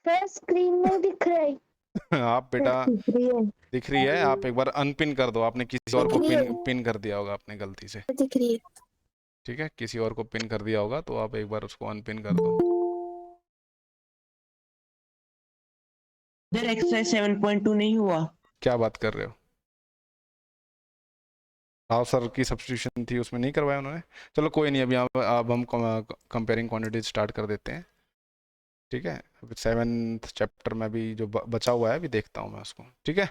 Sir screen में दिख रहा है। आप बेटा दिख रही है। दिख रही है, आप एक बार अनपिन कर दो, आपने किसी और को दिख रही है। पिन कर दिया होगा आपने गलती से, दिख रही है। ठीक है, किसी और को पिन कर दिया होगा तो आप एक बार उसको अनपिन कर दो। सर एक्सरसाइज 7.2 नहीं हुआ। क्या बात कर रहे हो? राव सर की सब्स्टिट्यूशन थी उसमें नहीं करवाया उन्होंने। चलो कोई नहीं, अभी अब हम कंपेयरिंग क्वांटिटीज स्टार्ट कर देते हैं, ठीक है। अभी 7th चैप्टर में भी जो बचा हुआ है अभी देखता हूँ मैं उसको, ठीक है।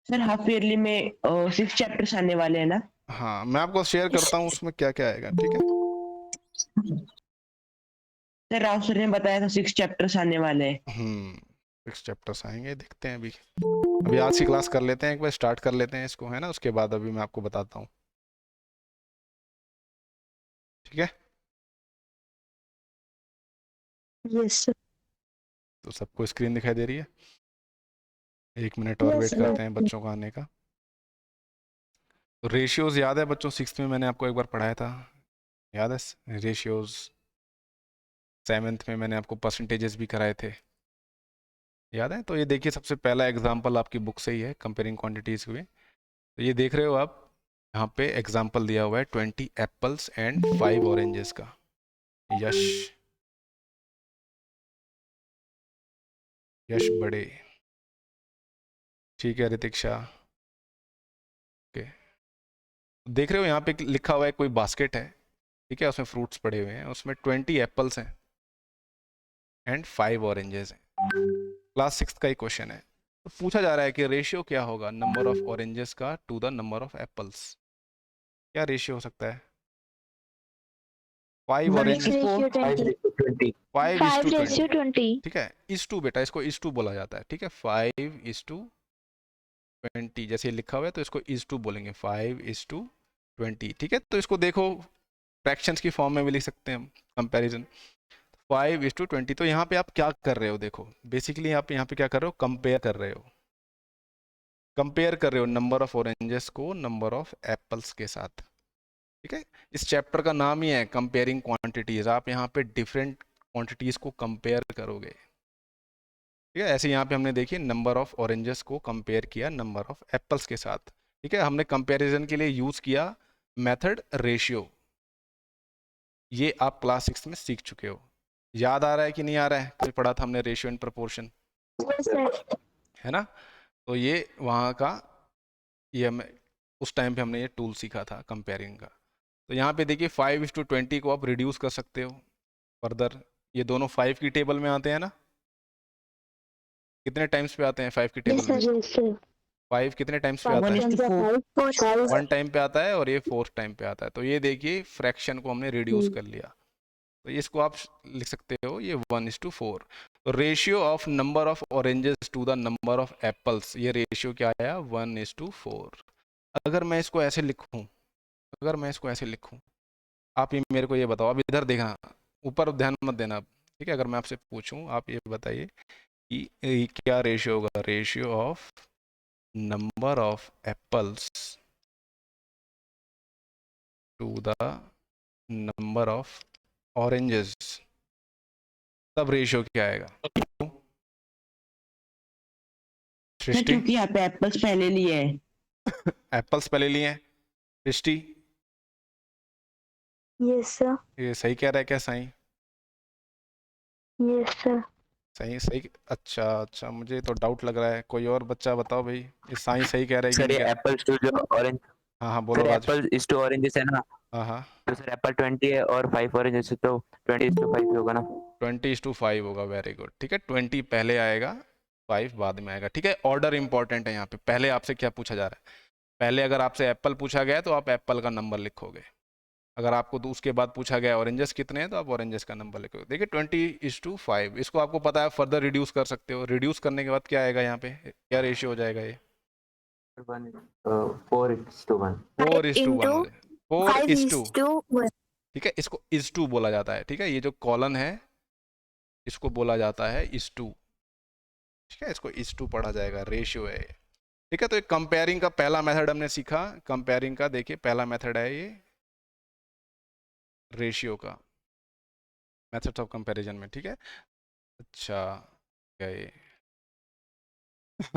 सर हाफ ईयरली में 6 चैप्टर्स आने वाले हैं ना? हाँ मैं आपको शेयर करता हूँ उसमें क्या क्या आएगा, ठीक है। सर राव सर ने बताया था 6 चैप्टर्स आने वाले हैं। 6 चैप्टर्स आएंगे, देखते हैं अभी। अभी आज की क्लास कर लेते हैं, एक बार स्टार्ट कर लेते हैं इसको, है ना, उसके बाद अभी मैं आपको बताता हूँ, ठीक है। Yes sir. तो सबको स्क्रीन दिखाई दे रही है? 1 मिनट और वेट करते हैं बच्चों का आने का। तो रेशियोज याद है बच्चों, 6th में मैंने आपको एक बार पढ़ाया था, याद है रेशियोज। 7th में मैंने आपको परसेंटेजेस भी कराए थे, याद है। तो ये देखिए सबसे पहला एग्जाम्पल आपकी बुक से ही है, कंपेयरिंग क्वांटिटीज में। तो ये देख रहे हो आप, यहाँ पे एग्जाम्पल दिया हुआ है 20 एप्पल्स एंड 5 ऑरेंजेस का। यश, यश बड़े, ठीक है। ऋतिक्षा, ओके। देख रहे हो यहाँ पे लिखा हुआ है कोई बास्केट है, ठीक है, उसमें फ्रूट्स पड़े हुए हैं, उसमें 20 एप्पल्स हैं एंड 5 ऑरेंजेस हैं। क्लास 6th का ही क्वेश्चन है। तो पूछा जा रहा है कि रेशियो क्या होगा नंबर ऑफ ऑरेंजेस का to the number of apples. क्या रेशियो हो सकता है? 5 ऑरेंज, 5:20, ठीक है। इस टू बेटा, इसको इस टू बोला जाता है, ठीक है। 5:20, जैसे लिखा हुआ है तो इसको इस टू बोलेंगे, 5:20, ठीक है। तो इसको देखो फ्रैक्शंस की फॉर्म में भी लिख सकते हैं हम, कंपैरिजन 5:20। तो यहाँ पे आप क्या कर रहे हो, देखो बेसिकली आप यहाँ पे क्या कर रहे हो, कंपेयर कर रहे हो, कंपेयर कर रहे हो नंबर ऑफ ऑरेंजेस को नंबर ऑफ एप्पल्स के साथ, ठीक है। इस चैप्टर का नाम ही है कंपेयरिंग क्वांटिटीज। आप यहाँ पे डिफरेंट क्वांटिटीज को कंपेयर करोगे, ठीक है। ऐसे यहाँ पे हमने देखिए नंबर ऑफ ऑरेंजेस को कंपेयर किया नंबर ऑफ एप्पल्स के साथ, ठीक है। हमने कंपैरिजन के लिए यूज किया मेथड रेशियो। ये आप क्लास 6 में सीख चुके हो। याद आ रहा है कि नहीं आ रहा है? कल पढ़ा था हमने रेशियो एंड प्रोपोर्शन, है ना। तो ये वहाँ का, ये हमें उस टाइम पे हमने ये टूल सीखा था कंपेयरिंग का। तो यहाँ पे देखिए 5:20 को आप रिड्यूस कर सकते हो फर्दर। ये दोनों 5 की टेबल में आते हैं ना, कितने टाइम्स पे आते हैं 5 की टेबल में? 5 कितने टाइम्स पे आता है? 1 टाइम पे आता है, और ये 4th टाइम पे आता है। तो ये देखिए फ्रैक्शन को हमने रिड्यूस कर लिया, तो इसको आप लिख सकते हो ये 1:4। तो ratio of number of oranges to the number of apples, ये रेशियो क्या आया? 1:4। अगर मैं इसको ऐसे लिखूं, अगर मैं इसको ऐसे लिखूं, आप ये मेरे को ये बताओ, अब इधर देखना, ऊपर ध्यान मत देना आप, ठीक है। अगर मैं आपसे पूछूं, आप ये बताइए कि ये क्या रेशियो होगा? Ratio of number of apples to the number of oranges, तब रेशियो क्या आएगा? सृष्टि, क्योंकि यहाँ पे एप्पल्स पहले लिए हैं। एप्पल्स पहले लिए हैं। सृष्टि, यस सर। ये सही कह रहा है क्या साईं? Yes sir. सही सही, अच्छा अच्छा, मुझे तो डाउट लग रहा है। कोई और बच्चा बताओ भाई, ये साईं सही कह रहा है कि सर नहीं ये कह रहा? एप्पल्स टू जो ऑरेंज, हाँ हाँ बोलो sir Raj. Apple is to oranges है ना, हाँ हाँ, तो सर एप्पल 20 है और 5 ऑरेंजेस है, तो 20:5 होगा ना। 20:5 होगा, वेरी गुड, ठीक है। 20 पहले आएगा, 5 बाद में आएगा, ठीक है। ऑर्डर इंपॉर्टेंट है यहाँ पे। पहले आपसे क्या पूछा जा रहा है? पहले अगर आपसे एप्पल पूछा गया तो आप एप्पल का नंबर लिखोगे। अगर आपको तो उसके बाद पूछा गया ऑरेंजेस कितने हैं, तो आप ऑरेंजेस का नंबर लिखोगे। देखिए 20:5, इसको आपको पता है, फर्दर रिड्यूस कर सकते हो। रिड्यूस करने के बाद क्या आएगा यहाँ पे, क्या रेशियो हो जाएगा ये? 4:1। 4:1, 5:1। ठीक है। इसको इज टू बोला जाता है, ठीक है। ये जो कॉलन है इसको बोला जाता है इज टू, ठीक है। इसको इज टू पढ़ा जाएगा, रेशियो है ये, ठीक है। तो एक कंपेयरिंग का पहला मेथड हमने सीखा। कंपेयरिंग का देखिए पहला मेथड है ये रेशियो का, मेथड्स ऑफ कंपैरिजन में, ठीक है। अच्छा क्या ये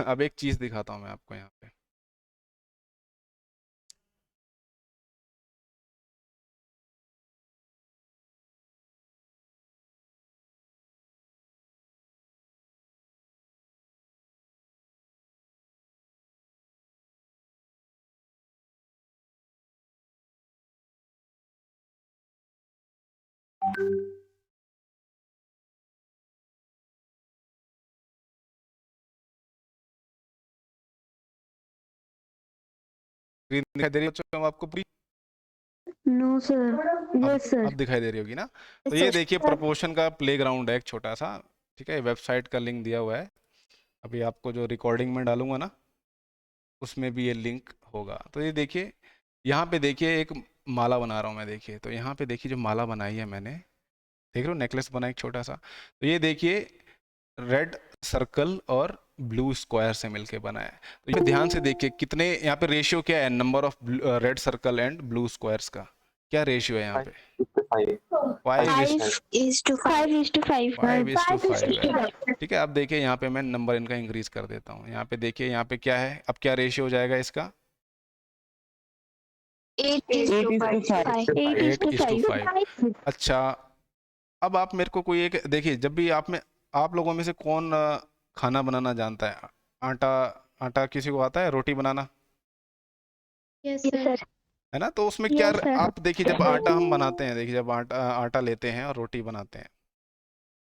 अब एक चीज़ दिखाता हूँ मैं आपको यहाँ पे। स्क्रीन दिखाई दे रही है बच्चों आपको पूरी? No sir. Yes sir. अब दिखाई दे रही होगी ना? तो Yes, ये sir. देखिए प्रोपोर्शन का प्लेग्राउंड है एक छोटा सा, ठीक है, वेबसाइट का लिंक दिया हुआ है, अभी आपको जो रिकॉर्डिंग में डालूंगा ना उसमें भी ये लिंक होगा। तो ये देखिए यहाँ पे देखिए एक माला बना रहा हूँ मैं, देखिए तो यहाँ पे देखिए जो माला बनाई है मैंने, देख रहे हो नेकलेस बना एक छोटा सा, तो ये देखिए रेड सर्कल और ब्लू स्क्वायर से मिलके बना है। तो ये ध्यान से देखिए कितने यहाँ पे रेशियो क्या है, number of red circle and blue squares का क्या रेशियो है यहाँ पे? 5:5. 5:5 है। ठीक है, अब देखिए यहाँ पे मैं नंबर इनका इंक्रीज कर देता हूँ। यहाँ पे देखिए यहाँ पे क्या है, अब क्या रेशियो हो जाएगा इसका? 8:5. 8:5। अच्छा, अब आप मेरे को कोई एक देखिए, जब भी आप लोगों में से कौन खाना बनाना जानता है? आटा आटा किसी को आता है रोटी बनाना? Yes, sir. है ना? तो उसमें क्या Yes, sir. आप देखिए जब आटा हम बनाते हैं, देखिए जब आटा आटा लेते हैं और रोटी बनाते हैं,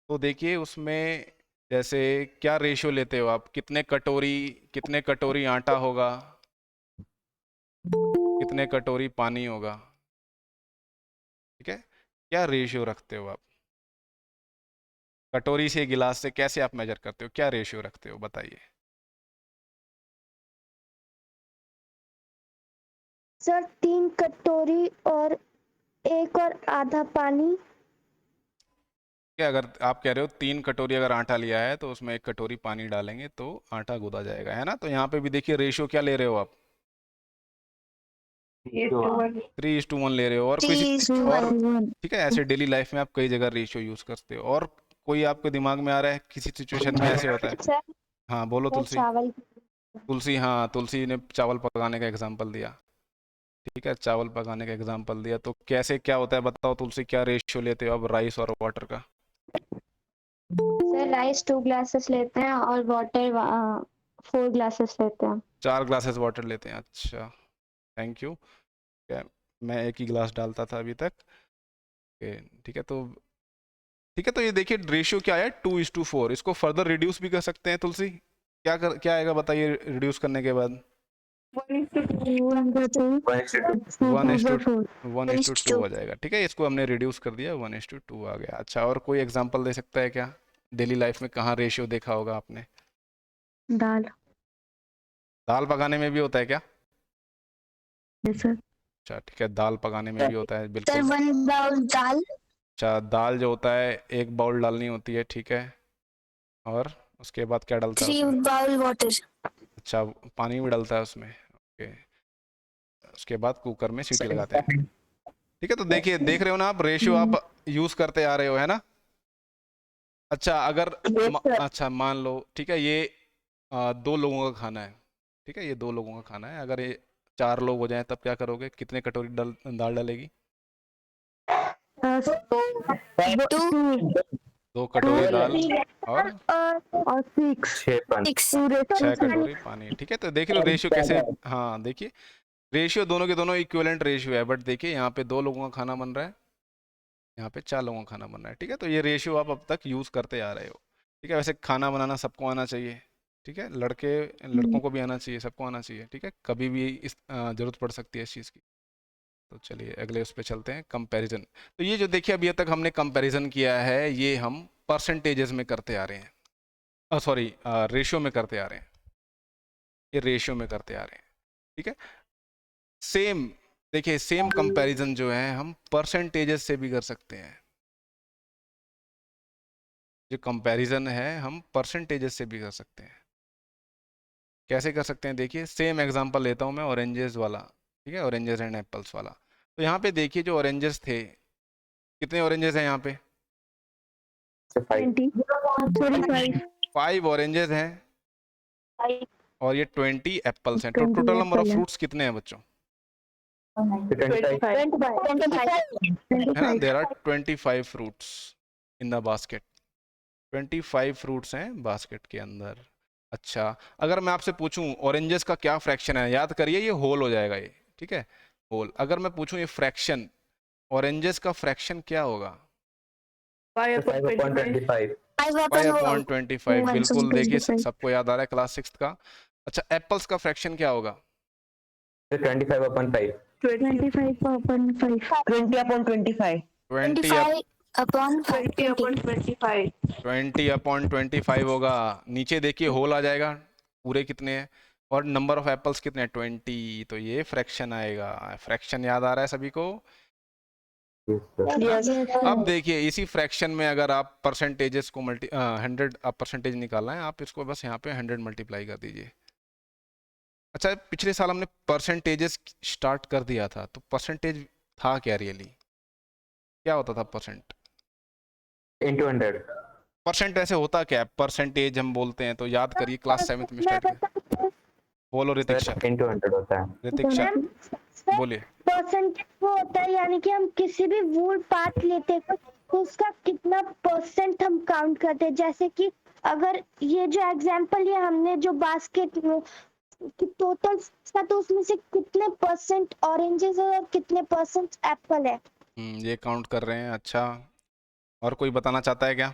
तो देखिए उसमें जैसे क्या रेशियो लेते हो आप? कितने कटोरी आटा होगा, कितने कटोरी पानी होगा, ठीक है? क्या रेशियो रखते हो आप? कटोरी से गिलास से कैसे आप मेजर करते हो, क्या रेशियो रखते हो बताइए? सर 3 कटोरी और 1 और आधा पानी। क्या अगर आप कह रहे हो 3 कटोरी अगर आटा लिया है तो उसमें 1 कटोरी पानी डालेंगे तो आटा गूंदा जाएगा, है ना? तो यहाँ पे भी देखिए रेशियो क्या ले रहे हो आप? 3:1 ले रहे हो। और किसी और, ठीक है, ऐसे डेली लाइफ में आप कई जगह रेशियो यूज करते हो। और कोई आपके दिमाग में आ रहा है किसी सिचुएशन में ऐसे होता है? सर हाँ बोलो तुलसी। चावल। तुलसी, हाँ तुलसी ने चावल पकाने का एग्जाम्पल दिया, ठीक है, चावल पकाने का एग्जाम्पल दिया। तो कैसे क्या होता है बताओ तुलसी, क्या रेशियो लेते हो अब राइस और वाटर का? सर राइस 2 ग्लासेस लेते हैं और वाटर 4 ग्लासेस लेते हैं। 4 ग्लासेस वाटर लेते हैं। अच्छा, थैंक यू। क्या मैं एक ही गिलास डालता था अभी तक। ओके, ठीक है, तो ठीक है, तो ये देखिए रेशियो क्या है, 2:4। इसको फर्दर रिड्यूस भी कर सकते हैं तुलसी। क्या आएगा बताइए रिड्यूस करने के बाद? 1:2 आ जाएगा, ठीक है, इसको हमने रिड्यूस कर दिया, 1:2 आ गया। अच्छा, और कोई एग्जांपल दे सकता है क्या डेली लाइफ में, कहाँ रेशियो देखा होगा आपने? दाल। दाल पकाने में भी होता है क्या? Yes sir. अच्छा, ठीक है, दाल पकाने में भी होता है, सर बिल्कुल। 1 बाउल दाल। अच्छा, दाल जो होता है 1 बाउल डालनी होती है, ठीक है, और उसके बाद क्या डलता है 3 उसमें? Bowl water. अच्छा, पानी भी डलता है उसमें, ओके। उसके बाद कुकर में सीटी लगाते हैं, ठीक है। तो देखिए, देख रहे हो ना आप, रेशियो आप यूज करते आ रहे हो, है ना? अच्छा, अगर अच्छा मान लो, ठीक है, ये 2 लोगों का खाना है, ठीक है, ये 2 लोगों का खाना है। अगर ये 4 लोग हो जाएं तब क्या करोगे, कितने कटोरी दाल डालेगी? 2 कटोरी दाल और और 6 कटोरी पानी, ठीक है। तो देख रहे हो रेशियो कैसे? हाँ देखिए, रेशियो दोनों के दोनों इक्विवेलेंट रेशियो है, बट देखिए यहाँ पे 2 लोगों का खाना बन रहा है, यहाँ पे 4 लोगों का खाना बन रहा है, ठीक है। तो ये रेशियो आप अब तक यूज करते आ रहे हो, ठीक है। वैसे खाना बनाना सबको आना चाहिए, ठीक है, लड़कों को भी आना चाहिए, सबको आना चाहिए, ठीक है। कभी भी इस जरूरत पड़ सकती है इस चीज़ की। तो चलिए अगले उस पर चलते हैं, कंपैरिजन। तो ये जो देखिए अभी तक हमने कंपैरिजन किया है, ये हम परसेंटेजेस में करते आ रहे हैं, सॉरी रेशियो में करते आ रहे हैं, ये रेशियो में करते आ रहे हैं, ठीक है। सेम देखिए, सेम कंपैरिजन जो है हम परसेंटेजेस से भी कर सकते हैं। जो कंपैरिजन है हम परसेंटेजेस से भी कर सकते हैं। कैसे कर सकते हैं? देखिए, सेम एग्जांपल लेता हूं मैं, ऑरेंजेस वाला, ठीक है, ऑरेंजेस एंड एप्पल्स वाला। तो यहाँ पे देखिए जो ऑरेंजेस थे, कितने ऑरेंजेस हैं यहाँ पे? 20। 35 5 ऑरेंजेस हैं और ये 20 एप्पल्स हैं। तो 20 टोटल नंबर ऑफ एप्पल है। फ्रूट्स कितने हैं बच्चों? 25 है ना, there are 25 fruits in the basket. 25 fruits हैं बास्केट के अंदर। अच्छा, अगर मैं आपसे पूछूं ऑरेंजेस का क्या फ्रैक्शन है, याद करिए ये होल हो जाएगा ये, ठीक है, होल। अगर मैं पूछूं ये फ्रैक्शन, ऑरेंजेस का फ्रैक्शन क्या होगा? 5/25 5/25, बिल्कुल। देखिए सबको याद आ रहा है क्लास 6 का। अच्छा, एप्पल्स का फ्रैक्शन क्या होगा? 25/5 25/5 20/25 20/25 होगा। नीचे देखिए होल आ जाएगा, पूरे कितने हैं और नंबर ऑफ एप्पल्स कितने हैं? 20। तो ये फ्रैक्शन आएगा। फ्रैक्शन याद आ रहा है सभी को? अब देखिए इसी फ्रैक्शन में अगर आप परसेंटेजेस को 100 आप परसेंटेज निकालना है, आप इसको बस यहाँ पे 100 मल्टीप्लाई कर दीजिए। अच्छा, पिछले साल हमने परसेंटेजेस स्टार्ट कर दिया था, तो परसेंटेज था क्या रियली? क्या होता था परसेंट? into 100 परसेंट ऐसे होता क्या है? परसेंटेज हम बोलते हैं तो याद करिए क्लास 7th में स्टार्ट किया। बोलो रितिक्षा। सर into 100 होता है। रितिक्षा बोलिए। परसेंटेज वो होता है, यानी कि हम किसी भी वूल पार्ट लेते हैं तो उसका कितना परसेंट हम काउंट करते हैं। जैसे कि अगर ये जो एग्जांपल है हमने जो बास्केट में टोटल का, तो उसमें से कितने परसेंट ऑरेंजेस है और कितने परसेंट एप्पल है। ये काउंट कर रहे हैं। अच्छा, और कोई बताना चाहता है क्या?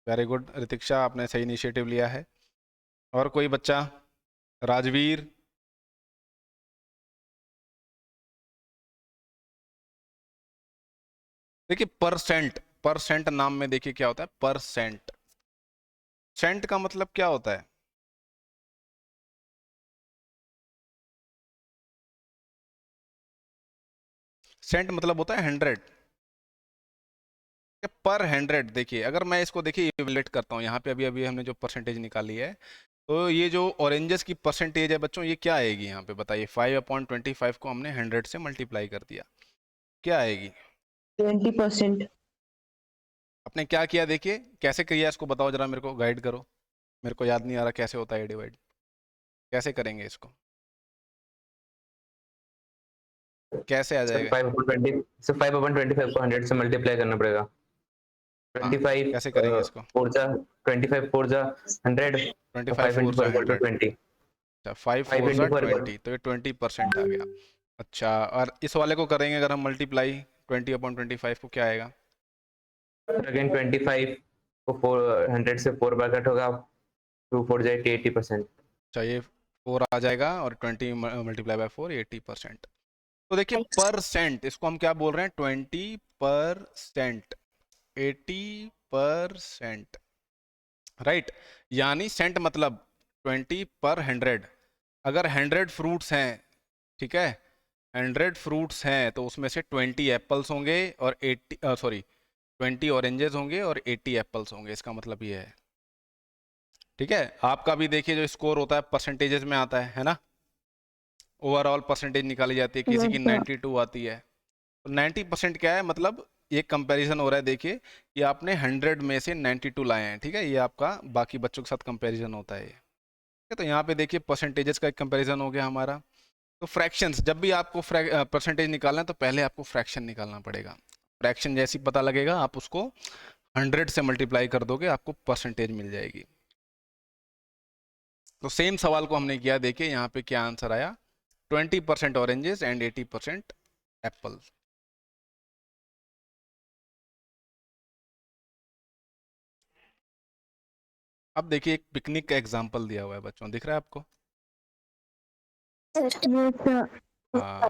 वेरी गुड रितिक्षा, आपने सही इनिशिएटिव लिया है। और कोई बच्चा? राजवीर? देखिए परसेंट, परसेंट नाम में देखिए क्या होता है, परसेंट। सेंट का मतलब क्या होता है? सेंट मतलब होता है 100 पर 100। देखिए अगर मैं इसको देखिए इवैल्यूएट करता हूँ, यहाँ पे अभी अभी हमने जो परसेंटेज निकाली है, तो ये जो ऑरेंजेस की परसेंटेज है बच्चों, ये क्या आएगी यहाँ पे बताइए? 5/25 को हमने 100 से मल्टीप्लाई कर दिया, क्या आएगी? 20%। आपने क्या किया? देखिए कैसे किया इसको बताओ जरा, मेरे को गाइड करो। मेरे को याद नहीं आ रहा कैसे होता है डिवाइड, कैसे करेंगे इसको? कैसे आ जाएगा? 5/25 को 100 से मल्टीप्लाई करना पड़ेगा। 25 कैसे करेंगे इसको? 4 जा 25 4 जा 100 25 5 4 into जा 4 100। 20 अच्छा 5 5 4 जा into 4 20, तो ये 20% आ गया। अच्छा, और इस वाले को करेंगे अगर हम मल्टीप्लाई 20/25 को, क्या आएगा? अगेन 25 को 100 से 4 बार कट होगा, 2 4 जाए 80%। अच्छा, ये 4 आ जाएगा और 20 मल्टीप्लाई बाय 4 80%। तो देखिए परसेंट, इसको हम क्या बोल रहे हैं? 20%, 80%, राइट। यानी सेंट मतलब 20/100। अगर 100 फ्रूट्स हैं, ठीक है, 100 फ्रूट्स हैं तो उसमें से 20 एप्पल्स होंगे और 20 ऑरेंजेस होंगे और 80 एप्पल्स होंगे। इसका मतलब ये है, ठीक है। आपका भी देखिए जो स्कोर होता है परसेंटेजेस में आता है ना, ओवरऑल परसेंटेज निकाली जाती है, किसी की 92 आती है। तो 90% क्या है? मतलब ये कंपैरिजन हो रहा है। देखिए ये आपने 100 में से 92 लाए हैं, ठीक है, ये आपका बाकी बच्चों के साथ कंपैरिजन होता है। तो यहाँ पे देखिए परसेंटेजेस का एक कंपैरिजन हो गया हमारा। तो फ्रैक्शंस, जब भी आपको परसेंटेज निकालना है तो पहले आपको फ्रैक्शन निकालना पड़ेगा। फ्रैक्शन जैसे ही पता लगेगा आप उसको 100 से मल्टीप्लाई कर दोगे, आपको परसेंटेज मिल जाएगी। तो सेम सवाल को हमने किया, देखिए यहाँ पे क्या आंसर आया, 20% ऑरेंजेस एंड 80% एप्पल। अब देखिए एक पिकनिक का एग्जाम्पल दिया हुआ है बच्चों, दिख रहा है आपको? हाँ,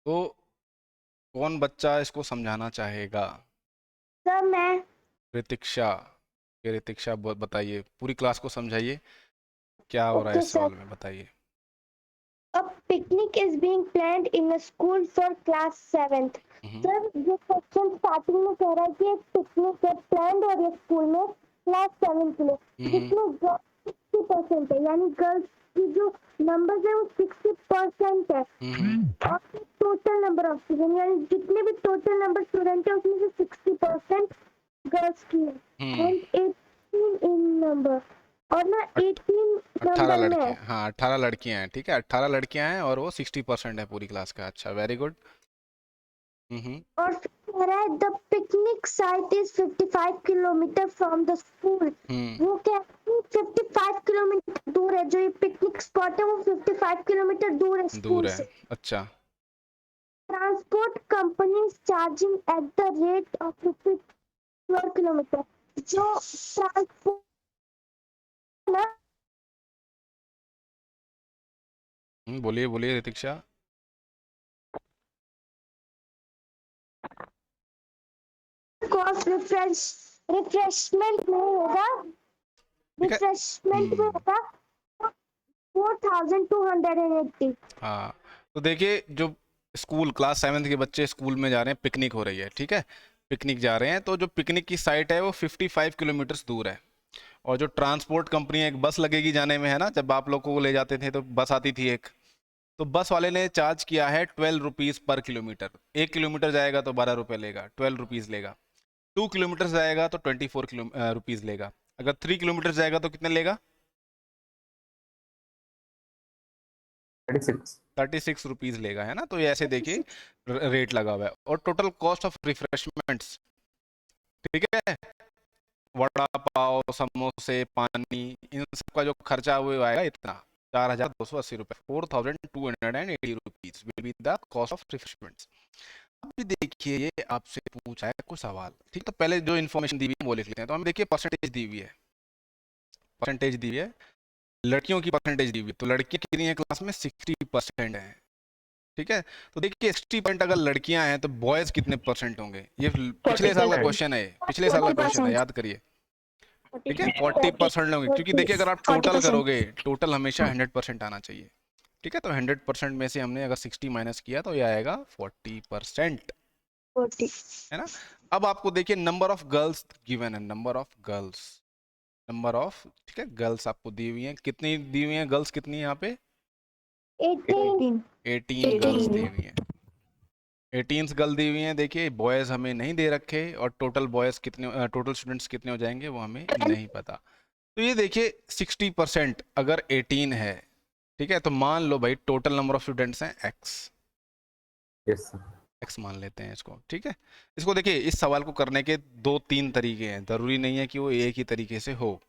तो कौन बच्चा इसको समझाना चाहेगा? सर मैं। रितिक्षा। ये रितिक्षा बताइए, पूरी क्लास को समझाइए क्या हो रहा है ओके इस सर। सवाल में, बताइए। A picnic is being planned in a school for class 7th. Sir ये क्वेश्चन स्टार्टिंग में कह रहा है कि एक पिकनिक है प्लान्ड और ये स्कूल में क्लास 7 के लिए, जिसमें 60% है, यानी गर्ल्स की जो नंबर है वो 60% है, और टोटल नंबर ऑफ स्टूडेंट, यानी जितने भी टोटल नंबर स्टूडेंट है उसमें से 60% गर्ल्स की है एंड 18 इन नंबर, और ना 18 18 नंबर में लड़के है। हैं, हाँ 18 लड़कियां हैं, ठीक है 18 लड़कियां हैं और वो 60% है पूरी क्लास का। अच्छा वेरी गुड। और फिर कह रहा है the picnic site is 55 kilometre from the school. वो कह रहा है 55 किलोमीटर दूर है, जो ये पिकनिक स्पॉट है वो 55 किलोमीटर दूर है स्कूल दूर है। से। अच्छा transport company charging at the rate of rupees per kilometre. जो ट्रांसपोर्ट ना, बोलिए बोलिए ऋतिक्षा। कॉस्ट रिफ्रेशमेंट में होगा, ठीक है। रिफ्रेशमेंट में होगा 4280। हाँ तो देखिए जो स्कूल क्लास 7 के बच्चे स्कूल में जा रहे हैं, पिकनिक हो रही है, ठीक है पिकनिक जा रहे हैं, तो जो पिकनिक की साइट है वो 55 किलोमीटर दूर है। और जो ट्रांसपोर्ट कंपनी है, एक बस लगेगी जाने में, है ना, जब आप लोगों को ले जाते थे तो बस आती थी एक, तो बस वाले ने चार्ज किया है 12 रुपीज़ पर किलोमीटर। 1 किलोमीटर जाएगा तो 12 रुपये लेगा, 12 रुपीज़ लेगा। 2 किलोमीटर जाएगा तो 24 रुपीज़ लेगा। अगर 3 किलोमीटर जाएगा तो कितने लेगा? 36। 36 रुपीज़ लेगा, है ना। तो ये ऐसे देखिए रेट लगा हुआ है। और टोटल कॉस्ट ऑफ रिफ्रेशमेंट्स, ठीक है, वड़ा पाव समोसे पानी इन सब का जो खर्चा वो आएगा इतना 4280 रुपये, 4280 rupees will be the cost of refreshments. अभी देखिए ये आपसे पूछा है कुछ सवाल, ठीक, तो पहले जो इन्फॉर्मेशन दी हुई है वो लिख लेते हैं। तो हमें देखिए परसेंटेज दी हुई है, परसेंटेज दी हुई है, लड़कियों की परसेंटेज दी हुई है। तो लड़कियां कितनी है क्लास में? 60% है, ठीक है। तो देखिए 60% अगर लड़कियां हैं तो बॉयज कितने परसेंट होंगे? ये पिछले साल का 40%। क्वेश्चन है, पिछले साल का क्वेश्चन है, याद करिए, ठीक है 40% होंगे। क्योंकि देखिए अगर आप टोटल करोगे, टोटल हमेशा 100% आना चाहिए, ठीक है। तो 100% में से हमने अगर 60 माइनस किया तो ये आएगा 40%, है ना। अब आपको देखिए नंबर ऑफ गर्ल्स गिवन है, number of girls, number of, ठीक है, गर्ल्स आपको दी हुई है। कितनी दी हुई है गर्ल्स? कितनी है यहाँ पे? 18 गर्ल्स दी हुई हैं, 18 गर्ल दी हुई हैं। देखिए बॉयज़ हमें नहीं दे रखे, और टोटल बॉयज़ कितने, टोटल स्टूडेंट्स कितने हो जाएंगे वो हमें नहीं पता। तो ये देखिए 60% अगर 18 है, ठीक है, तो मान लो भाई टोटल नंबर ऑफ स्टूडेंट्स हैं x, यस x मान लेते हैं इसको, ठीक है। इसको देखिए इस सवाल को करने के 2-3 तरीके हैं, ज़रूरी नहीं है कि वो एक ही तरीके से हो,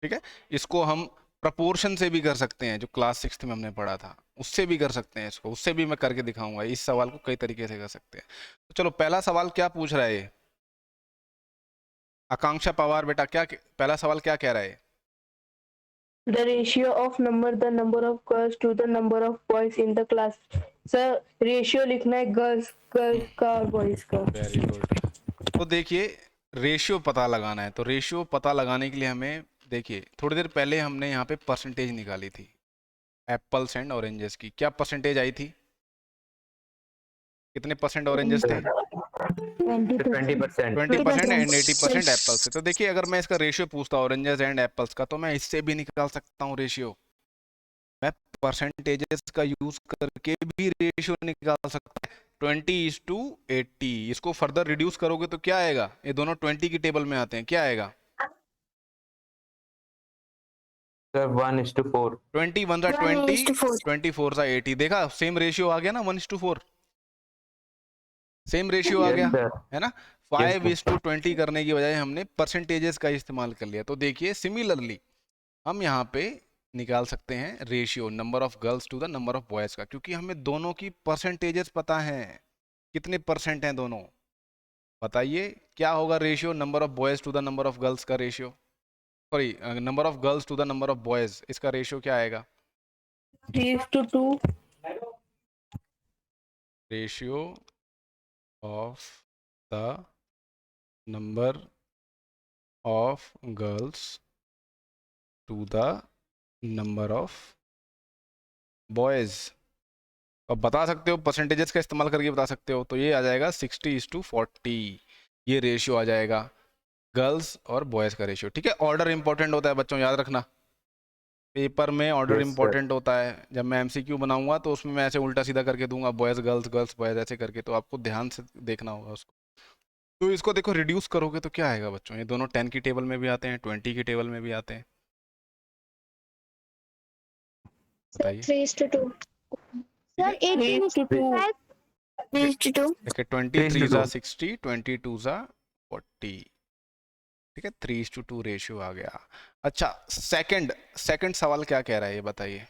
ठीक है। इसको हम प्रपोर्शन से भी कर सकते हैं, जो क्लास 6 में हमने पढ़ा था उससे भी कर सकते हैं इसको, उससे भी मैं करके दिखाऊंगा। इस सवाल को कई तरीके से कर सकते हैं। तो चलो पहला सवाल क्या पूछ रहा है ये? आकांक्षा पवार बेटा, क्या पहला सवाल क्या कह रहा है? The ratio of the number of girls to the number of boys in the class. Sir ratio लिखना है गर्ल्स का और बॉयज का। Very good. तो देखिए रेशियो पता लगाना है, तो रेशियो पता लगाने के लिए हमें देखिए थोड़ी देर पहले हमने यहाँ पे परसेंटेज निकाली थी एप्पल्स एंड ऑरेंजेस की। क्या परसेंटेज आई थी? कितने परसेंट ऑरेंजेस थे? 20%। 20% एंड 80% एप्पल से। तो देखिए अगर मैं इसका रेशियो पूछता हूँ ऑरेंजेस एंड एप्पल्स का, तो मैं इससे भी निकाल सकता हूँ रेशियो। मैं परसेंटेजेस का यूज करके भी रेशियो निकाल सकता हूँ। 20:80, इसको फर्दर रिड्यूस करोगे तो क्या आएगा? ये दोनों 20 की टेबल में आते हैं, क्या आएगा? सर 1:4। 20 1 20, 24 80। देखा सेम रेशियो आ गया ना, 1:4 सेम रेशियो आ गया, यस सर। है ना। Yes, 5:20 करने की बजाय हमने परसेंटेजेस का इस्तेमाल कर लिया। तो देखिए सिमिलरली हम यहाँ पे निकाल सकते हैं ratio number of girls to the number of boys का, क्योंकि हमें दोनों की परसेंटेजेस पता हैं, कितने परसेंट हैं दोनों। बताइए क्या होगा ratio number of boys to the number of girls का ratio, sorry number of girls to the number of boys, इसका रेशियो क्या आएगा? 3:2। Ratio of the number of girls to the number of boys. अब बता सकते हो, percentages का इस्तेमाल करके बता सकते हो। तो ये आ जाएगा 60:40, ये रेशियो आ जाएगा गर्ल्स और बॉयज़ का रेशियो, ठीक है। ऑर्डर इंपॉर्टेंट होता है बच्चों, याद रखना, पेपर में ऑर्डर Yes, sir. इंपॉर्टेंट होता है। जब मैं एमसीक्यू बनाऊंगा तो उसमें मैं ऐसे उल्टा सीधा करके दूंगा, बॉयज़ गर्ल्स गर्ल्स बॉयज़ ऐसे करके, तो आपको ध्यान से देखना होगा उसको। तो इसको देखो रिड्यूस करोगे तो क्या आएगा बच्चों, ये दोनों 10 की टेबल में भी आते हैं, 20 की टेबल में भी आते हैं, बताइए। 3:2 ठीक सर है 18:5 3:2 देखिए 20 3:2 3 जा 60, 20 2 जा 40, ठीक है 3:2 रेशियो आ गया। अच्छा सेकंड सवाल क्या कह रहा है ये बताइए।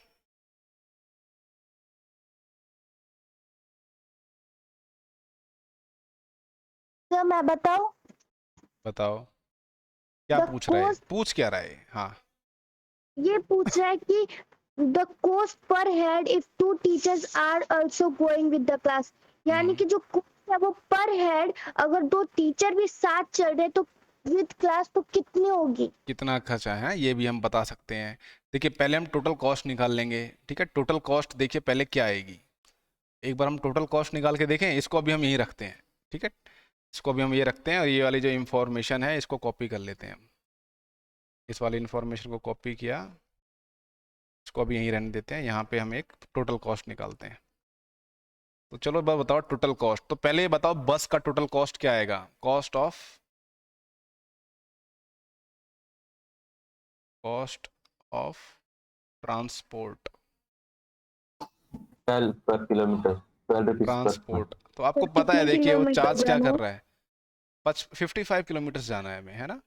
सर मैं बताऊं बताओ क्या द पूछ रहा है, कोस्ट पूछ क्या रहा है, हाँ ये पूछ रहा है कि the cost per head if 2 teachers are also going with the class, यानी कि जो कोस्ट है वो पर हेड, अगर 2 टीचर भी साथ चल रहे तो विद क्लास तो कितनी होगी। कितना खर्चा है ये भी हम बता सकते हैं। देखिए पहले हम टोटल कॉस्ट निकाल लेंगे, ठीक है टोटल कॉस्ट देखिए पहले क्या आएगी, एक बार हम टोटल कॉस्ट निकाल के देखें, इसको अभी हम यहीं रखते हैं, ठीक है इसको अभी हम ये रखते हैं और ये वाली जो इंफॉर्मेशन है इसको कॉपी कर लेते हैं हम, इस वाली इंफॉर्मेशन को कॉपी किया, इसको अभी यहीं रहने देते हैं, यहाँ पे हम एक टोटल कॉस्ट निकालते हैं। तो चलो बताओ टोटल कॉस्ट, तो पहले ये बताओ बस का टोटल कॉस्ट क्या आएगा, कॉस्ट ऑफ ट्रांसपोर्ट, 12 पर किलोमीटर, 12 रुपीज पर ट्रांसपोर्ट तो आपको पता है, कितने देखिए वो किलोमीटर चार्ज क्या जाना कर रहा है, 55 किलोमीटर जाना है हमें, है ना,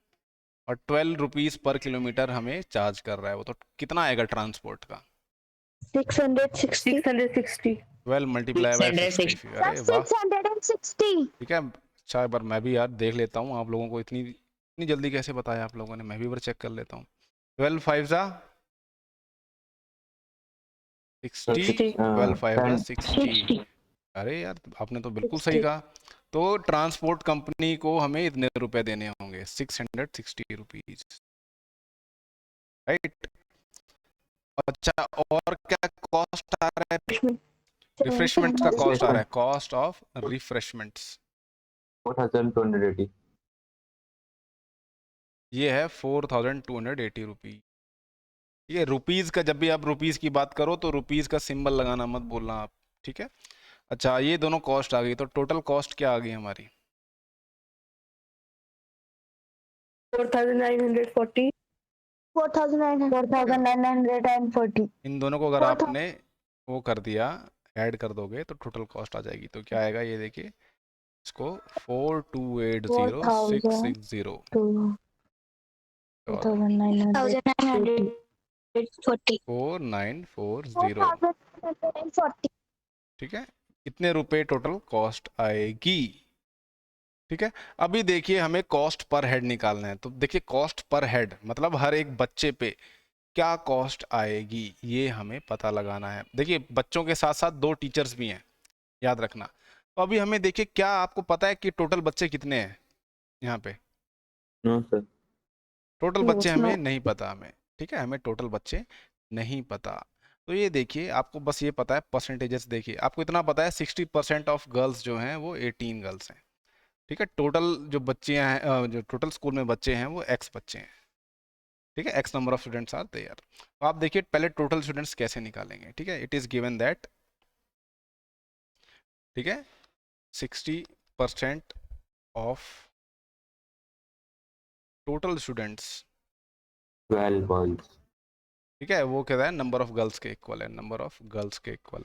और 12 रुपीज पर किलोमीटर हमें चार्ज कर रहा है वो, तो कितना आएगा ट्रांसपोर्ट का, 660 12 मल्टीप्लाई बाय 50, अरे वाह 660 ठीक है। अच्छा एक बार मैं भी यार देख लेता हूँ, आप लोगों को इतनी जल्दी कैसे बताया आप लोगों ने, मैं भी एक बार चेक कर लेता हूँ। 12 5 जा 60, 12 5 जा 60, अरे यार आपने तो बिल्कुल सही कहा। तो ट्रांसपोर्ट कंपनी को हमें इतने रुपए देने होंगे 660 रुपीज, राइट। अच्छा और क्या कॉस्ट आ रहा है, रिफ्रेशमेंट्स का कॉस्ट आ रहा है, कॉस्ट ऑफ रिफ्रेशमेंट्स 4280, ये है 4280 रुपीज। ये रुपीज का, जब भी आप रुपीज की बात करो तो रुपीज का सिंबल लगाना मत बोलना आप, ठीक है। अच्छा ये दोनों कॉस्ट आ गई, तो टोटल कॉस्ट क्या आ गई हमारी, 4940 4940 इन दोनों को अगर आपने वो कर दिया ऐड कर दोगे तो टोटल कॉस्ट आ जाएगी, तो क्या आएगा ये देखिए, इसको 4280660 4940, ठीक है, इतने रुपए टोटल कॉस्ट आएगी, ठीक है। अभी देखिए हमें कॉस्ट पर हेड निकालना है, तो देखिए कॉस्ट पर हेड मतलब हर एक बच्चे पे क्या कॉस्ट आएगी ये हमें पता लगाना है। देखिए बच्चों के साथ साथ 2 टीचर्स भी हैं, याद रखना। तो अभी हमें देखिए क्या आपको पता है कि टोटल बच्चे कितने हैं यहाँ पे, नो सर, टोटल बच्चे हमें नहीं पता हमें, ठीक है हमें टोटल बच्चे नहीं पता। तो ये देखिए आपको बस ये पता है परसेंटेजेस, देखिए आपको इतना पता है 60% ऑफ गर्ल्स जो हैं वो 18 गर्ल्स हैं, ठीक है। टोटल जो बच्चे हैं जो टोटल स्कूल में बच्चे हैं वो x बच्चे हैं, ठीक है, x number of students are there. तो आप देखिए पहले टोटल स्टूडेंट्स कैसे निकालेंगे, ठीक है, इट इज गिवन दैट, ठीक है 60% ऑफ टोटल स्टूडेंट्स, 12 बॉयज, ठीक है, वो कहता है नंबर ऑफ गर्ल्स के इक्वल है, नंबर ऑफ गर्ल्स के इक्वल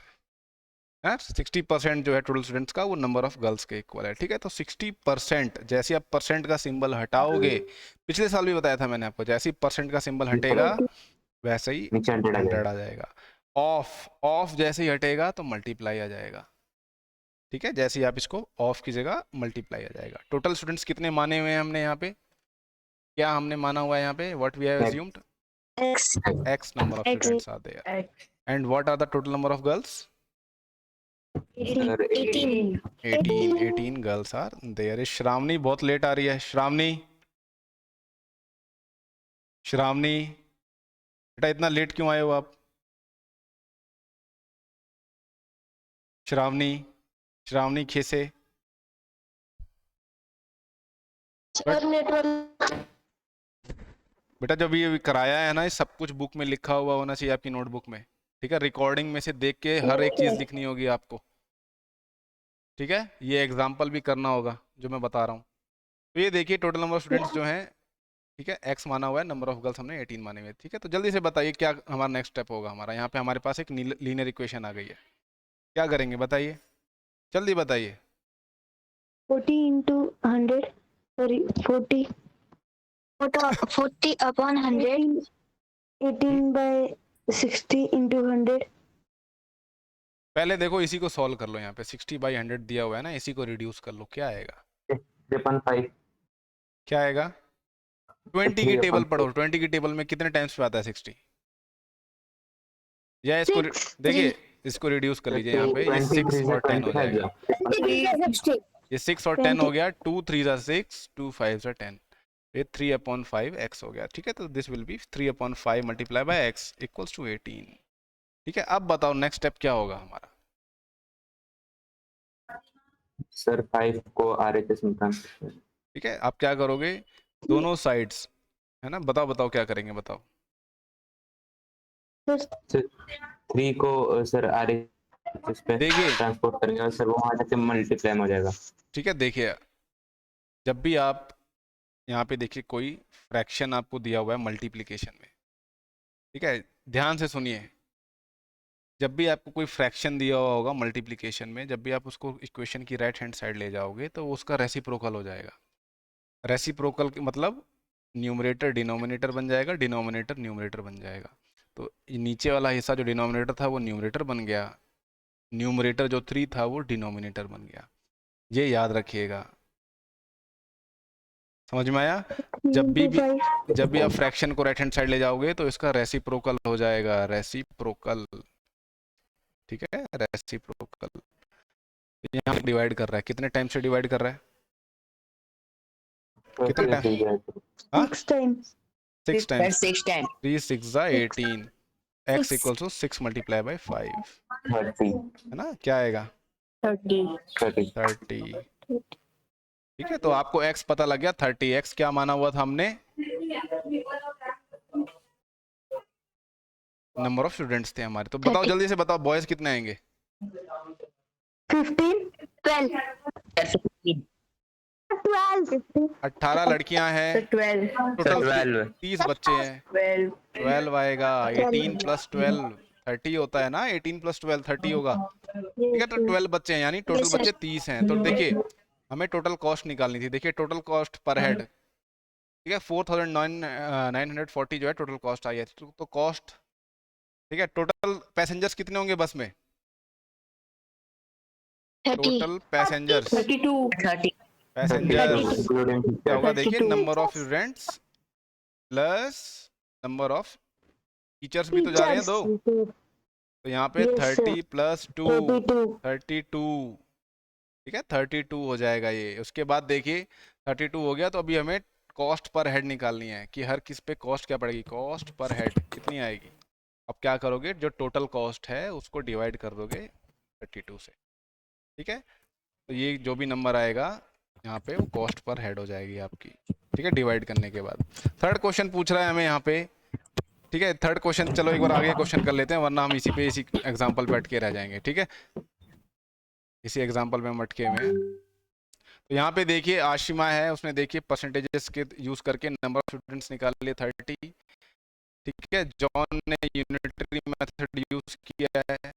है, 60% जो है टोटल स्टूडेंट्स का वो नंबर ऑफ गर्ल्स के इक्वल है, ठीक है। तो 60% जैसे आप परसेंट का सिंबल हटाओगे, पिछले साल भी बताया था मैंने आपको, जैसे ही परसेंट का सिंबल हटेगा वैसे ही नीचे 100 आ 100 जाएगा। आ जाएगा। ऑफ जैसे ही हटेगा तो मल्टीप्लाई आ जाएगा, ठीक है, जैसे ही आप इसको ऑफ की जगह मल्टीप्लाई आ जाएगा। टोटल स्टूडेंट्स कितने माने हुए हैं हमने यहाँ पे, क्या हमने माना हुआ है यहाँ पे, what we have assumed, x number of students are there, and what are the total number of girls, 18 girls are there is। Shravani बहुत लेट आ रही है, श्रावणी बेटा इतना लेट क्यों आए हो आप, श्रावणी खेसे, बेटा जब ये कराया है ना, ये सब कुछ बुक में लिखा हुआ होना चाहिए आपकी नोटबुक में, ठीक है, रिकॉर्डिंग में से देख के हर एक चीज लिखनी होगी आपको, ठीक है, ये एग्जाम्पल भी करना होगा जो मैं बता रहा हूँ, तो ये देखिए टोटल नंबर ऑफ स्टूडेंट्स जो हैं, ठीक है, x माना हुआ है, नंबर ऑफ गर्ल्स हमने 18 माने हुए हैं, ठीक है। तो जल्दी से बताइए क्या हमारा नेक्स्ट स्टेप होगा। हमारा यहाँ पे हमारे पास एक लीनियर इक्वेशन आ गई है, क्या करेंगे बताइए, जल्दी बताइए। 40 into 100, sorry, 40 upon 100, 18 by 60 into 100. पहले देखो इसी को सॉल्व कर लो, यहाँ पे 60/100 दिया हुआ है ना, इसी को रिड्यूस कर लो, क्या आएगा, 3/5 क्या आएगा। 20 की टेबल पढ़ो, 20 की टेबल में कितने टाइम्स पे आता है 60, या इसको देखिए इसको रिड्यूस कर लीजिए, यहाँ पे ये 6 और 10 हो जाएगा, ये 6 और 10 हो गया, 2 3 जा 6, 2 5 जा 10, ये 3/5 x हो गया, ठीक है। तो this will be 3/5 multiply by x equals to 18, ठीक है। अब बताओ नेक्स्ट स्टेप क्या होगा हमारा। सर 5 को RHS में ट्रांसफर, ठीक है, आप क्या करोगे, दोनों साइड्स है ना, बताओ बताओ क्या करेंगे बताओ। 3 को सर RHS पे देखिए ट्रांसपोर्ट करेंगे और सर वो वहाँ जाके मल्टीप्लाई हो जाएगा। ठीक है, देखिए जब भी आप यहाँ पे देखिए कोई फ्रैक्शन आपको दिया हुआ है मल्टीप्लिकेशन में, ठीक है, ध्यान से सुनिए, जब भी आपको कोई फ्रैक्शन दिया हुआ होगा मल्टीप्लिकेशन में, जब भी आप उसको इक्वेशन की राइट हैंड साइड ले जाओगे तो उसका रेसिप्रोकल हो जाएगा। रेसिप्रोकल मतलब न्यूमरेटर डिनोमिनेटर बन जाएगा, डिनोमिनेटर न्यूमरेटर बन जाएगा। तो ये नीचे वाला हिस्सा जो डिनोमिनेटर था वो न्यूमरेटर बन गया, न्यूमरेटर जो 3 था वो डिनोमिनेटर बन गया, ये याद रखिएगा, समझ में आया। जब भी आप फ्रैक्शन को राइट हैंड साइड ले जाओगे तो इसका रेसिप्रोकल हो जाएगा, रेसिप्रोकल, ठीक है, रेसिप्रोकल। यहाँ डिवाइड कर रहा है, कितने टाइम से डिवाइड कर रहा है, कितना टाइम, हाँ 6 times. 6 टाइम्स, 3 6 जा 18, x 6. Equal to 6 multiply by 5, 30 है ना, क्या आएगा 30, ठीक है। तो आपको x पता लग गया 30, x क्या माना हुआ था हमने, नंबर ऑफ स्टूडेंट्स थे हमारे। तो बताओ 30. जल्दी से बताओ बॉयज कितने आएंगे, 15, 12, 18 लड़कियां हैं, 12, टोटल 12 30 बच्चे हैं, 12 आएगा, 18 + 12 30 होता है ना, 18 + 12 30 होगा, ठीक है। तो 12 बच्चे हैं यानी टोटल बच्चे 30 हैं। तो देखिए हमें टोटल कॉस्ट निकालनी थी, देखिए टोटल कॉस्ट पर हेड, ठीक है, 4940 जो है टोटल कॉस्ट आई है। तो कॉस्ट, ठीक है, टोटल पैसेंजर्स कितने होंगे बस में, 30. टोटल पैसेंजर्स, 32, पैसेंजर्स क्या होगा, देखिए 32. Number of students plus number of teachers भी तो जा रहे हैं दो, तो यहाँ पे Yes, sir. 30 + 2 32. 32, ठीक है, 32 हो जाएगा ये। उसके बाद देखिए 32 हो गया, तो अभी हमें कॉस्ट पर हेड निकालनी है कि हर किस पे कॉस्ट क्या पड़ेगी, कॉस्ट पर हेड कितनी आएगी। अब क्या करोगे, जो टोटल कॉस्ट है उसको डिवाइड कर दोगे 32 से, ठीक है। तो ये जो भी नंबर आएगा यहाँ पे वो कॉस्ट पर हेड हो जाएगी आपकी, ठीक है, डिवाइड करने के बाद। थर्ड क्वेश्चन पूछ रहा है हमें यहाँ पे, ठीक है, थर्ड क्वेश्चन चलो एक बार आगे क्वेश्चन कर लेते हैं, वरना हम इसी एग्जाम्पल पे अटके रह जाएंगे, ठीक है, इसी एग्जाम्पल में हम अटके हुए हैं। तो यहाँ पे देखिए आशिमा है, उसने देखिए परसेंटेजेस के यूज करके नंबर ऑफ स्टूडेंट्स निकाल लिए 30, ठीक है। जॉन ने यूनिटरी मेथड यूज किया है,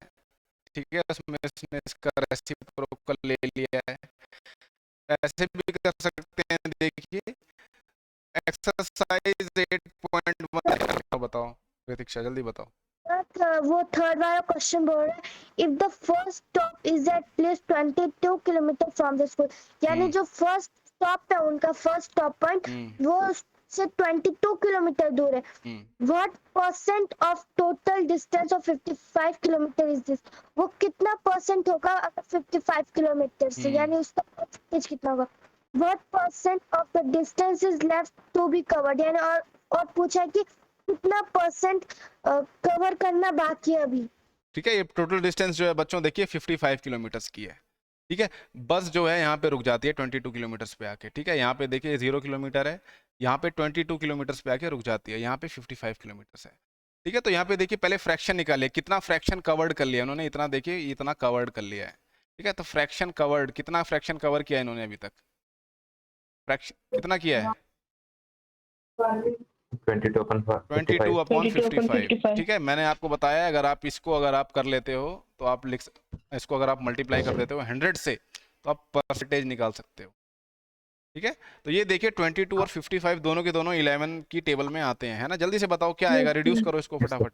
ठीक है, उसमें इसने इसका रेसिप्रोकल ले लिया है। ऐसे भी कर सकते हैं, देखिए एक्सरसाइज 8.1 बताओ प्रतीक्षा, जल्दी बताओ। वो थर्ड वाला क्वेश्चन बोल रहा है if the first stop is at place 22 kilometre from the school, यानी जो फर्स्ट स्टॉप है उनका फर्स्ट स्टॉप पॉइंट वो से 22 किलोमीटर दूर है। What percent of total distance of 55 kilometre is this, वो कितना परसेंट होगा अगर 55 किलोमीटर से, यानी उसका परसेंटेज कितना होगा। What percent of the distance is left to be covered, यानी और पूछा है कि कितना परसेंट कवर करना बाकी है अभी, ठीक है। ये टोटल डिस्टेंस जो है बच्चों देखिए 55 किलोमीटर्स की है, ठीक है। बस जो है यहाँ पे रुक जाती है 22 किलोमीटर्स पे आके, ठीक है। यहाँ पे देखिए 0 किलोमीटर है, यहाँ पे 22 किलोमीटर्स पे आके रुक जाती है, यहाँ पे 55 किलोमीटर्स है, ठीक है। तो यहाँ पे देखिए पहले फ्रैक्शन निकालिए, कितना फ्रैक्शन कवर्ड कर लिया उन्होंने, इतना देखिए इतना कवर्ड कर लिया है, ठीक है। तो फ्रैक्शन कवर्ड, कितना फ्रैक्शन कवर किया इन्होंने अभी तक, फ्रैक्शन कितना किया है 22 upon 22 55 अपॉन 22 upon 55। 55। ठीक है, मैंने आपको बताया अगर आप इसको अगर आप कर लेते हो तो आप इसको अगर आप मल्टीप्लाई कर देते हो 100 से तो आप परसेंटेज निकाल सकते हो। ठीक है, तो ये देखिए 22 और 55 दोनों के दोनों 11 की टेबल में आते हैं, है ना। जल्दी से बताओ क्या आएगा, रिड्यूस करो इसको फटाफट।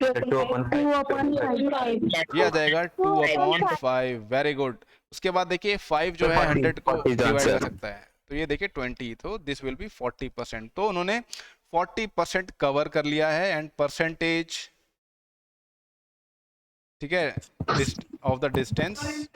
2 upon 5 ये आ जाएगा 2 अपॉन 5। Very good. उसके बाद देखिए 5 जो है 100 को 40 is the डिवाइड कर answer। सकता है, तो ये देखिए 20, तो दिस विल बी 40%। तो उन्होंने 40% कवर कर लिया है एंड परसेंटेज, ठीक है, of the distance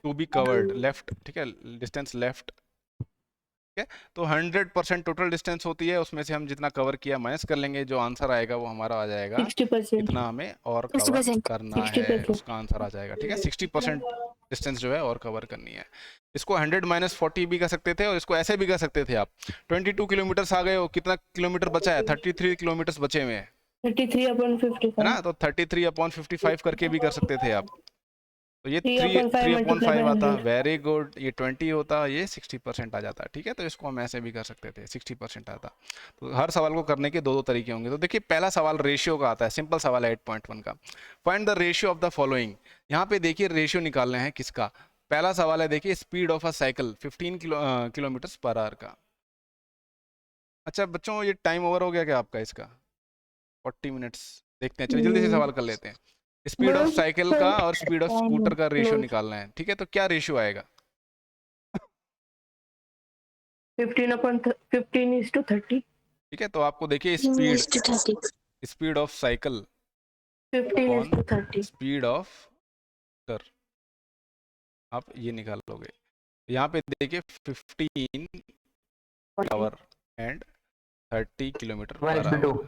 to be covered left, ठीक है, डिस्टेंस लेफ्ट। ठीक है, तो 100% टोटल डिस्टेंस होती है, उसमें से हम जितना कवर किया माइनस कर लेंगे, जो आंसर आएगा वो हमारा आ जाएगा 60%। कितना हमें और कवर करना है, 60%। उसका आंसर आ जाएगा। ठीक है, 60% डिस्टेंस जो है और कवर करनी है। इसको 100 माइनस 40 भी कर सकते थे और इसको ऐसे भी कर सकते थे आप। 22 किलोमीटर आ गए हो, कितना किलोमीटर बचा है, 33 किलोमीटर बचे हुए हैं, 33 upon है 55। ना। तो 33 अपॉन 55 करके भी कर सकते थे आप, तो ये 3 upon 5 3 अपॉन multiplied 5 by आता, 100। Very good. ये 20 होता, ये 60% आ जाता। ठीक है, तो इसको हम ऐसे भी कर सकते थे, 60% आता। तो हर सवाल को करने के दो दो तरीके होंगे। तो देखिए पहला सवाल रेशियो का आता है, सिंपल सवाल है 8.1 का। Find the ratio of the following. यहाँ पे देखिए रेशियो निकालना है किसका। पहला सवाल है, देखिए speed of a cycle 15 kilometre per hour का। अच्छा बच्चों, ये टाइम ओवर हो गया क्या आपका इसका, 40 मिनट्स। देखते हैं, चलिए जल्दी से सवाल कर लेते हैं। स्पीड ऑफ साइकिल का और स्पीड ऑफ स्कूटर का रेशियो निकालना है। ठीक है, तो क्या रेशियो आएगा, 15 upon 15 is to 30। ठीक है, तो आपको देखिए speed of cycle 15 is upon to 30। Speed of scooter, आप ये निकालोगे। यहाँ पे देखिए 15 आवर एंड 30 किलोमीटर पर 1:2। आवर।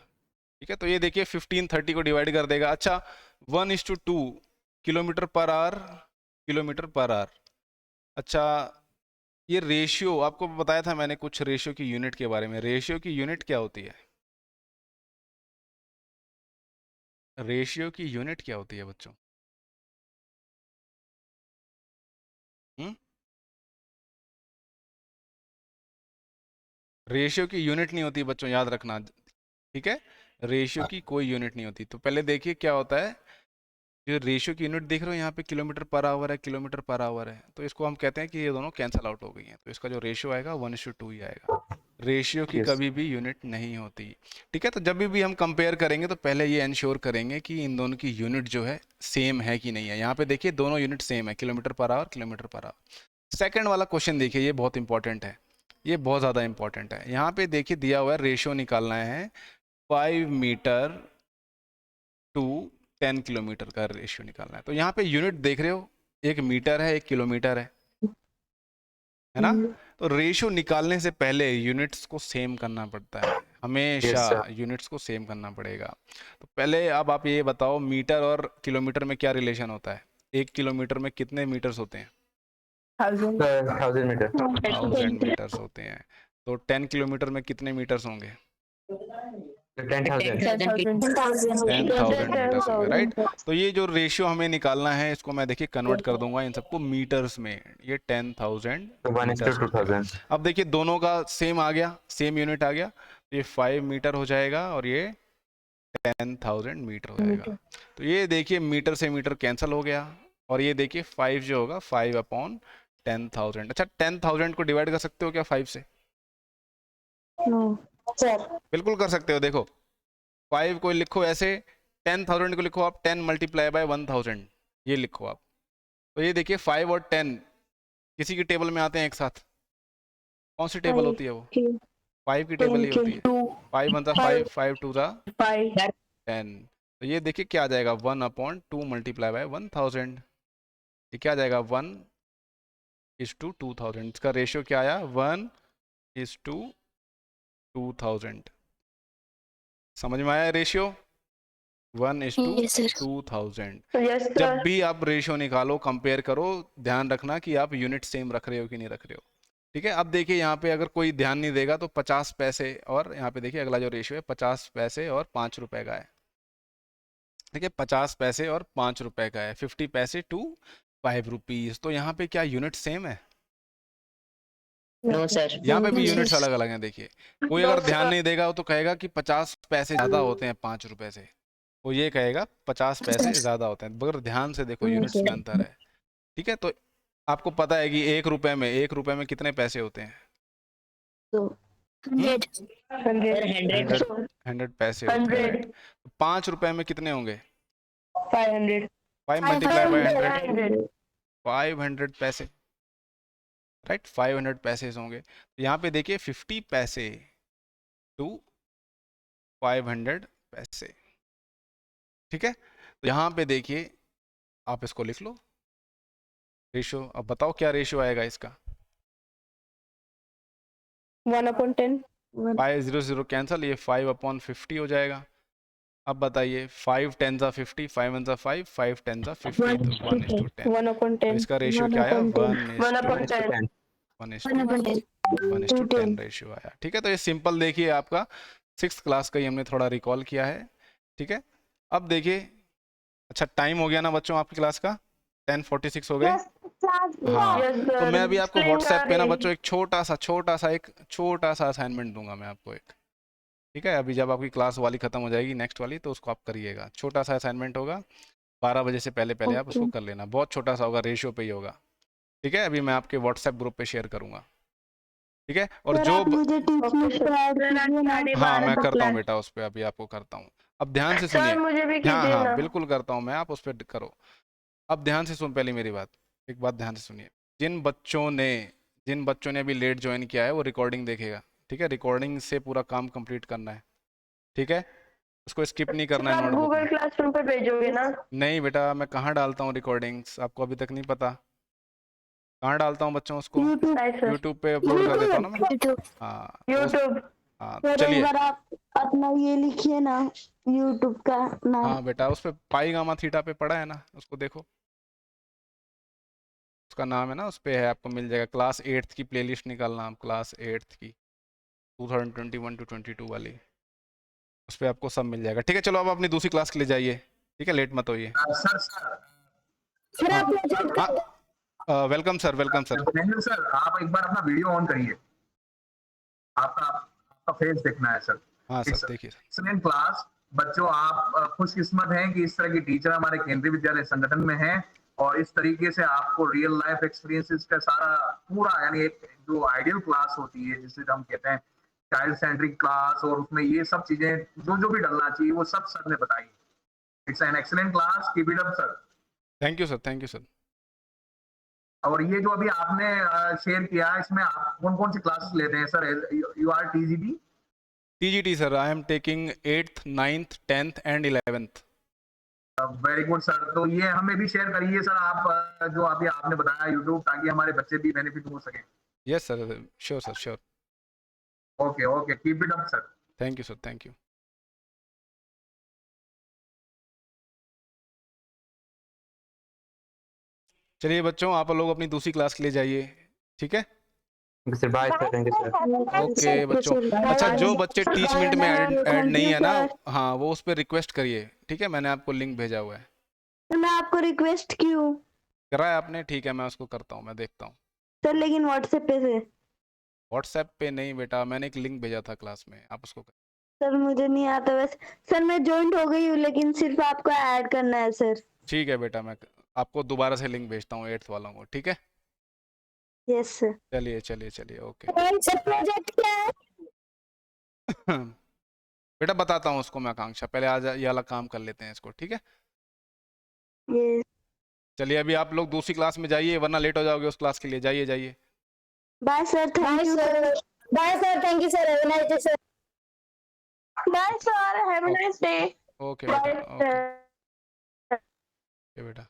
ठीक है, तो ये देखिए 15 30 को डिवाइड कर देगा। अच्छा 1:2 किलोमीटर पर आवर। अच्छा ये रेशियो आपको बताया था मैंने कुछ रेशियो की यूनिट के बारे में। रेशियो की यूनिट क्या होती है, रेशियो की यूनिट क्या होती है बच्चों? रेशियो की यूनिट नहीं होती बच्चों, याद रखना। ठीक है, रेशियो की कोई यूनिट नहीं होती। तो पहले देखिए क्या होता है, जो रेशियो की यूनिट देख रहे हो यहाँ पे किलोमीटर पर आवर है, किलोमीटर पर आवर है, तो इसको हम कहते हैं कि ये दोनों कैंसल आउट हो गई हैं, तो इसका जो रेशियो आएगा 1:2 ही आएगा। रेशियो की Yes। कभी भी यूनिट नहीं होती। ठीक है, तो जब भी हम कंपेयर करेंगे तो पहले ये इंश्योर करेंगे कि इन दोनों की यूनिट जो है सेम है कि नहीं है। यहाँ पे देखिए दोनों यूनिट सेम है, kilometre per hour, kilometre per hour. Second वाला क्वेश्चन देखिए, ये बहुत इंपॉर्टेंट है, ये बहुत ज़्यादा इंपॉर्टेंट है। यहाँ पे देखिए दिया हुआ है रेशियो निकालना है 5 मीटर टू 10 किलोमीटर का रेशियो निकालना है। तो यहाँ पे यूनिट देख रहे हो, एक मीटर है, एक किलोमीटर है ना। तो रेशियो निकालने से पहले यूनिट्स को सेम करना पड़ता है, हमेशा sir। यूनिट्स को सेम करना पड़ेगा। तो पहले अब आप ये बताओ, मीटर और किलोमीटर में क्या रिलेशन होता है? 1 किलोमीटर में कितने मीटर्स होते हैं? 1000 मीटर। 1000 मीटर्स होते हैं। तो 10 किलोमीटर में कितने मीटर्स होंगे? 10,000। 10,000 मीटर्स होंगे, राइट। तो ये जो रेशियो हमें निकालना है, इसको मैं देखिए कन्वर्ट कर दूंगा इन सबको मीटर्स में। ये 10,000 तो 1:2000। अब देखिए दोनों का सेम आ गया, सेम यूनिट आ गया। ये 5 मीटर हो जाएगा और ये 10,000 मीटर हो जाएगा। तो ये देखिए मीटर से मीटर कैंसिल हो गया, और ये देखिए 5 जो होगा 5 अपॉन 10,000। अच्छा 10,000 को डिवाइड कर सकते हो क्या 5 से? बिल्कुल कर सकते हो। देखो 5 को लिखो ऐसे, 10,000 को लिखो आप 10 मल्टीप्लाई बाय 1000, ये लिखो आप। तो ये देखिए 5 और 10 किसी की टेबल में आते हैं एक साथ, कौन सी टेबल होती है वो? 5 की टेबल ही होती है। 5 1 5, 5 2 10। तो ये देखिए क्या आ जाएगा, 1/2 मल्टीप्लाई बाय 1000। ये क्या आ जाएगा, 1:2000। इसका रेशियो क्या आया, 1:2000। समझ में आया रेशियो? 1:2000। जब भी आप रेशियो निकालो, कंपेयर करो, ध्यान रखना कि आप यूनिट सेम रख रहे हो कि नहीं रख रहे हो। ठीक है, अब देखिए यहाँ पे अगर कोई ध्यान नहीं देगा तो 50 पैसे, और यहाँ पे देखिए अगला जो रेशियो है 50 पैसे और 5 रुपए का है। ठीक है, 50 पैसे और 5 रुपए का है, 50 पैसे टू 5 रुपीज। तो यहाँ पे क्या यूनिट सेम है? No sir. यहाँ पे भी यूनिट्स अलग अलग हैं। देखिए कोई अगर ध्यान नहीं देगा तो कहेगा कि 50 पैसे ज्यादा होते हैं 5 रुपए से, वो ये कहेगा 50 पैसे ज्यादा होते हैं, मगर ध्यान से देखो यूनिट्स में अंतर है। ठीक है, तो आपको पता है कि 1 रुपए में कितने पैसे होते हैं? 100 100 100 पैसे होते हैं, right? 5 रुपए में कितने होंगे? 500 5 मल्टीप्लाई बाय 100, 500 पैसे, राइट? 500 पैसे होंगे। तो यहाँ पे देखिए 50 पैसे टू 500 पैसे। ठीक है, तो यहाँ पे देखिए आप इसको लिख लो रेशियो। अब बताओ क्या रेशियो आएगा इसका? 1/10 500 कैंसिल, ये 5/50 हो जाएगा। अब बताइए 5 10 ज़ा 50, 5 1 ज़ा 5, 5 10 ज़ा 50, तो 1:10। 1/10 तो इसका रेशियो क्या आया? 1/10 1:10 रेशियो आया। ठीक है, तो ये सिंपल देखिए आपका 6th क्लास का ही हमने थोड़ा रिकॉल किया है। ठीक है, अब देखिए, अच्छा टाइम हो गया ना बच्चों आपकी क्लास का? 10:46 हो गए। हाँ, Yes, तो sir. मैं अभी आपको Explain व्हाट्सएप पे ना करें। बच्चों एक छोटा सा असाइनमेंट दूंगा मैं आपको एक। ठीक है, अभी जब आपकी क्लास वाली खत्म हो जाएगी नेक्स्ट वाली, तो उसको आप करिएगा। छोटा सा असाइनमेंट होगा, 12 बजे से पहले पहले आप उसको कर लेना। बहुत छोटा सा होगा, रेशियो पे ही होगा। ठीक है, अभी मैं आपके व्हाट्सएप ग्रुप पे शेयर करूंगा। ठीक है, और जो मुझे टीचिंग पे ऐड कीजिए ना। हाँ मैं करता हूँ बेटा, उस पर अभी आपको करता हूँ। अब ध्यान से सुनिए। सर मुझे भी हाँ कीजिए हाँ ना। बिल्कुल करता हूँ मैं, आप उस पर करो। अब ध्यान से सुन पहले मेरी बात, एक बात ध्यान से सुनिए। जिन बच्चों ने अभी लेट ज्वाइन किया है वो रिकॉर्डिंग देखेगा। ठीक है, रिकॉर्डिंग से पूरा काम कंप्लीट करना है। ठीक है, उसको स्किप नहीं करना है आप नोटबुक गूगल में। क्लासरूम पे भेजोगे ना? नहीं बेटा, मैं कहाँ डालता हूँ रिकॉर्डिंग्स, आपको अभी तक नहीं पता? कहाँ डालता हूँ बच्चों उसको? यूट्यूब पे अपलोड कर देता हूँ ना मैं। हाँ तो यूट्यूब। हाँ सर एक चलिए। बार आप अपना ये लिखिए ना, यूट्यूब का नाम। हाँ बेटा, उस पे पाई गामा थीटा पे पड़ा है ना, उसको देखो, उसका नाम है ना, उस पे है, आपको मिल जाएगा। क्लास 8th की प्लेलिस्ट निकालना आप, क्लास 8th की 2021 to 22 वाली, उस पे आपको सब मिल जाएगा। ठीक है, चलो अब अपनी दूसरी क्लास के लिए जाइए। ठीक है, लेट मत होइए। सर आप मुझे हाँ वेलकम सर, वेलकम सर। नहीं सर, आप एक बार अपना वीडियो ऑन करिए, आपका फेस देखना है सर। हाँ सर देखिए। एक्सीलेंट क्लास बच्चों, आप खुशकिस्मत हैं कि इस तरह की टीचर हमारे केंद्रीय विद्यालय संगठन में हैं, और इस तरीके से आपको रियल लाइफ एक्सपीरियंसेस का सारा पूरा, यानी एक जो आइडियल क्लास होती है जिसे हम कहते हैं चाइल्ड सेंट्रिक क्लास, और उसमें ये सब चीजें जो भी डलना चाहिए वो सब सर ने बताई। It's an excellent class, keep it up sir. Thank you sir, thank you sir. और ये जो अभी आपने शेयर किया, इसमें आप कौन कौन सी क्लासेस लेते हैं sir? You are TGT? TGT sir, I am taking 8th 9th 10th and 11th। Very good sir, तो ये हमें भी शेयर करिए सर आप, जो अभी आपने बताया यूट्यूब, ताकि हमारे बच्चे भी बेनिफिट हो सके। Yes sir, sure sir, sure. Okay okay, keep it up sir. Thank you sir, thank you. चलिए बच्चों, आप लोग अपनी दूसरी क्लास के लिए जाइए। ठीक है, sir bye sir, thank you sir. Okay बच्चों। अच्छा, जो बच्चे टीच मिनट में ऐड नहीं है ना, हाँ वो उस पर रिक्वेस्ट करिए। ठीक है, मैंने आपको लिंक भेजा हुआ है। मैं आपको रिक्वेस्ट की हूँ करा है आपने? ठीक है, मैं उसको करता हूँ, मैं देखता हूँ। सर, लेकिन व्हाट्सएप पे से। व्हाट्सएप पे नहीं बेटा, मैंने एक लिंक भेजा था क्लास में, आप उसको सर मुझे नहीं आता वैसे। सर मैं ज्वाइन हो गई हूँ, लेकिन सिर्फ आपको ऐड करना है सर। ठीक है बेटा, मैं आपको दोबारा से लिंक भेजता हूँ 8th वालों को। ठीक है, यस सर। चलिए चलिए चलिए, ओके। सर प्रोजेक्ट क्या है? बेटा बताता हूँ उसको मैं, आकांक्षा पहले आज ये वाला काम कर लेते हैं इसको। ठीक है, ये चलिए अभी आप लोग दूसरी क्लास में जाइए, वरना लेट हो जाओगे उस क्लास के लिए। जाइए जाइए। Bye sir, thank you sir. Bye sir, thank you sir, have a nice day sir. Bye sir, have a nice day. Okay बेटा, ओके बेटा।